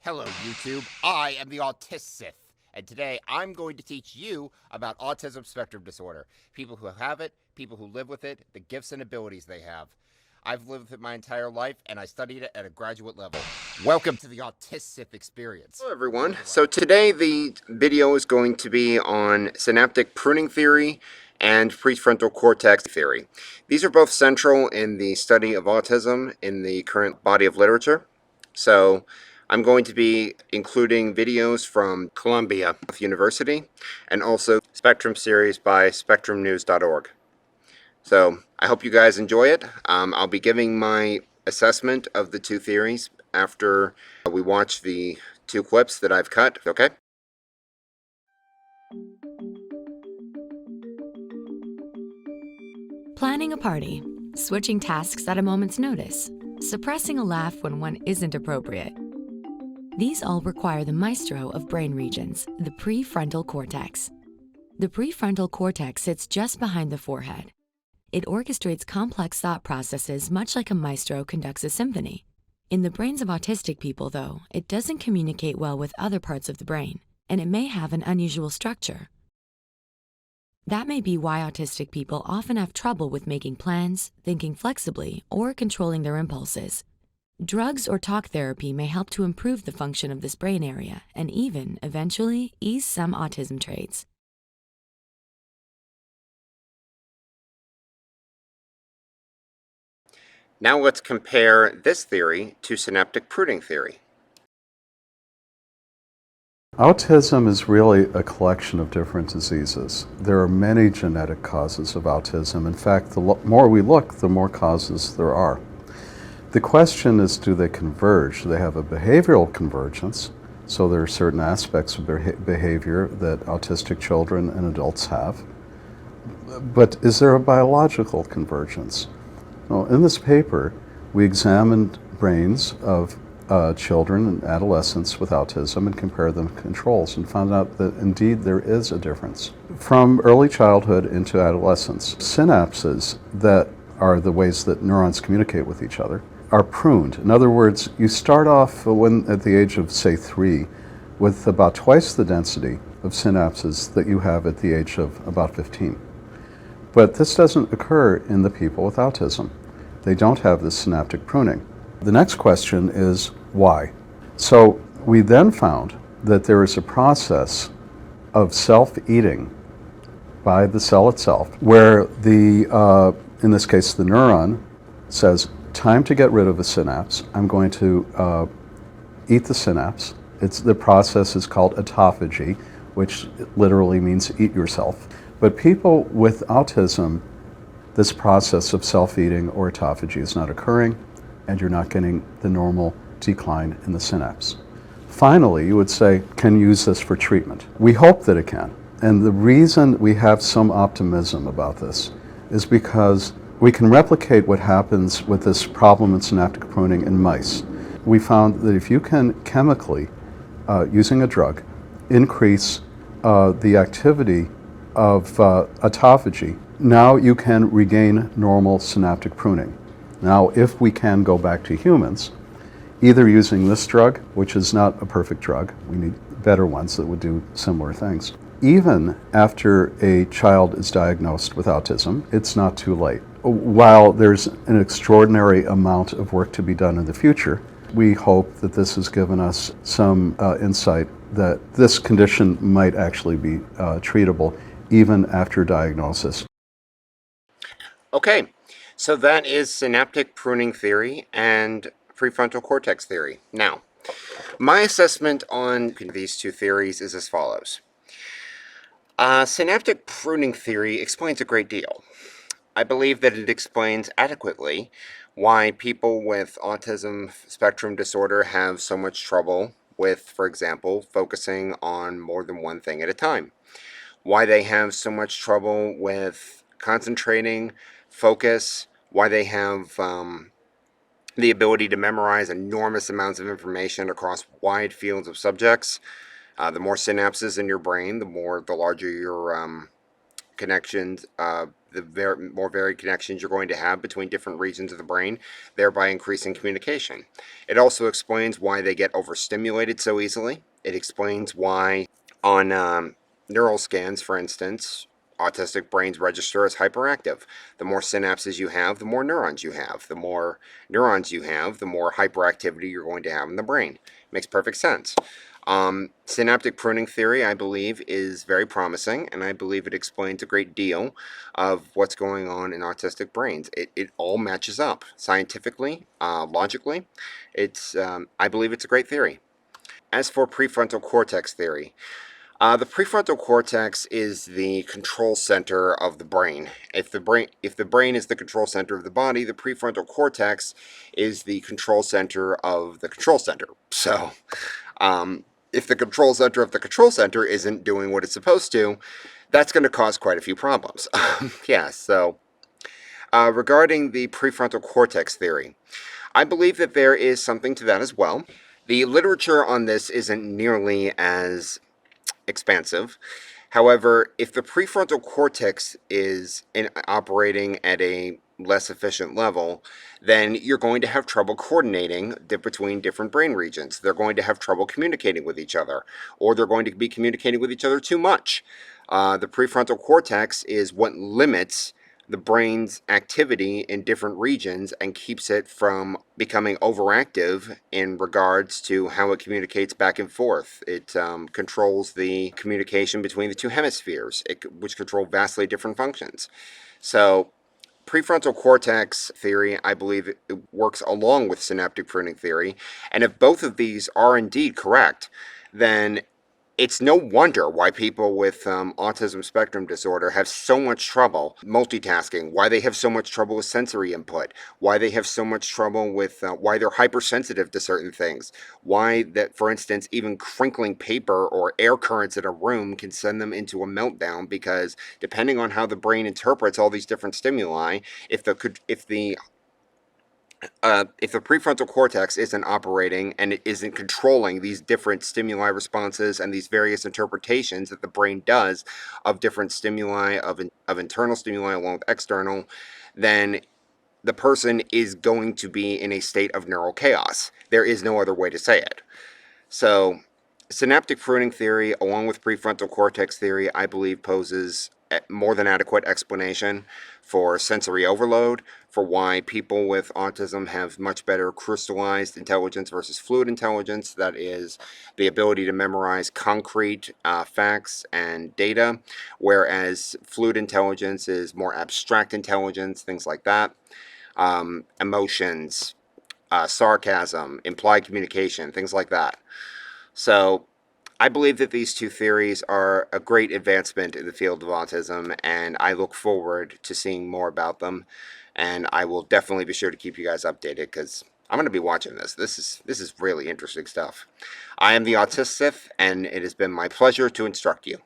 Hello, YouTube. I am the TheAutistSith, and today I'm going to teach you about autism spectrum disorder. People who have it, people who live with it, the gifts and abilities they have. I've lived with it my entire life, and I studied it at a graduate level. Welcome to the TheAutistSith experience. Hello everyone. So today the video is going to be on synaptic pruning theory and prefrontal cortex theory. These are both central in the study of autism in the current body of literature. So I'm going to be including videos from Columbia University and also Spectrum series by spectrumnews.org. So I hope you guys enjoy it. I'll be giving my assessment of the two theories after we watch the two clips that I've cut, okay? Planning a party, switching tasks at a moment's notice, suppressing a laugh when one isn't appropriate. These all require the maestro of brain regions, the prefrontal cortex. The prefrontal cortex sits just behind the forehead. It orchestrates complex thought processes much like a maestro conducts a symphony. In the brains of autistic people, though, it doesn't communicate well with other parts of the brain, and it may have an unusual structure. That may be why autistic people often have trouble with making plans, thinking flexibly, or controlling their impulses. Drugs or talk therapy may help to improve the function of this brain area and even, eventually, ease some autism traits. Now let's compare this theory to synaptic pruning theory. Autism is really a collection of different diseases. There are many genetic causes of autism. In fact, the more we look, the more causes there are. The question is, do they converge? Do they have a behavioral convergence? So there are certain aspects of behavior that autistic children and adults have. But is there a biological convergence? Well, in this paper, we examined brains of children and adolescents with autism and compared them to controls and found out that indeed there is a difference. From early childhood into adolescence, synapses that are the ways that neurons communicate with each other are pruned. In other words, you start off at the age of, say, 3 with about twice the density of synapses that you have at the age of about 15. But this doesn't occur in the people with autism. They don't have this synaptic pruning. The next question is why? So we then found that there is a process of self-eating by the cell itself where in this case, the neuron says, time to get rid of a synapse. I'm going to eat the synapse. The process is called autophagy, which literally means eat yourself. But people with autism, this process of self-eating or autophagy is not occurring, and you're not getting the normal decline in the synapse. Finally, you would say, can you use this for treatment? We hope that it can. And the reason we have some optimism about this is because we can replicate what happens with this problem in synaptic pruning in mice. We found that if you can chemically, using a drug, increase the activity of autophagy, now you can regain normal synaptic pruning. Now, if we can go back to humans, either using this drug, which is not a perfect drug, we need better ones that would do similar things. Even after a child is diagnosed with autism, it's not too late. While there's an extraordinary amount of work to be done in the future, we hope that this has given us some insight that this condition might actually be treatable even after diagnosis. Okay, so that is synaptic pruning theory and prefrontal cortex theory. Now, my assessment on these two theories is as follows. Synaptic pruning theory explains a great deal. I believe that it explains adequately why people with autism spectrum disorder have so much trouble with, for example, focusing on more than one thing at a time. Why they have so much trouble with concentrating, focus, why they have the ability to memorize enormous amounts of information across wide fields of subjects. The more synapses in your brain, the larger your connections the more varied connections you're going to have between different regions of the brain, thereby increasing communication. It also explains why they get overstimulated so easily. It explains why on neural scans, for instance, autistic brains register as hyperactive. The more synapses you have, the more neurons you have. The more neurons you have, the more hyperactivity you're going to have in the brain. Makes perfect sense. Synaptic pruning theory, I believe, is very promising, and I believe it explains a great deal of what's going on in autistic brains. It all matches up scientifically, logically. I believe it's a great theory. As for prefrontal cortex theory, the prefrontal cortex is the control center of the brain. If the brain is the control center of the body, the prefrontal cortex is the control center of the control center. So, if the control center of the control center isn't doing what it's supposed to, that's going to cause quite a few problems. Yeah, so regarding the prefrontal cortex theory, I believe that there is something to that as well. The literature on this isn't nearly as expansive. However, if the prefrontal cortex is operating at a less efficient level, then you're going to have trouble coordinating between different brain regions. They're going to have trouble communicating with each other, or they're going to be communicating with each other too much. The prefrontal cortex is what limits the brain's activity in different regions and keeps it from becoming overactive in regards to how it communicates back and forth. It controls the communication between the two hemispheres, which control vastly different functions. So prefrontal cortex theory, I believe, it works along with synaptic pruning theory, and if both of these are indeed correct, then it's no wonder why people with autism spectrum disorder have so much trouble multitasking, why they have so much trouble with sensory input, why they have so much trouble with, why they're hypersensitive to certain things, why that, for instance, even crinkling paper or air currents in a room can send them into a meltdown, because depending on how the brain interprets all these different stimuli, if the prefrontal cortex isn't operating and it isn't controlling these different stimuli responses and these various interpretations that the brain does of different stimuli, of internal stimuli along with external, then the person is going to be in a state of neural chaos. There is no other way to say it. So, synaptic pruning theory, along with prefrontal cortex theory, I believe poses more than adequate explanation for sensory overload, for why people with autism have much better crystallized intelligence versus fluid intelligence. That is, the ability to memorize concrete facts and data, whereas fluid intelligence is more abstract intelligence, things like that. Emotions, sarcasm, implied communication, things like that. So, I believe that these two theories are a great advancement in the field of autism, and I look forward to seeing more about them. And I will definitely be sure to keep you guys updated, because I'm going to be watching this. This is really interesting stuff. I am the TheAutistSith, and it has been my pleasure to instruct you.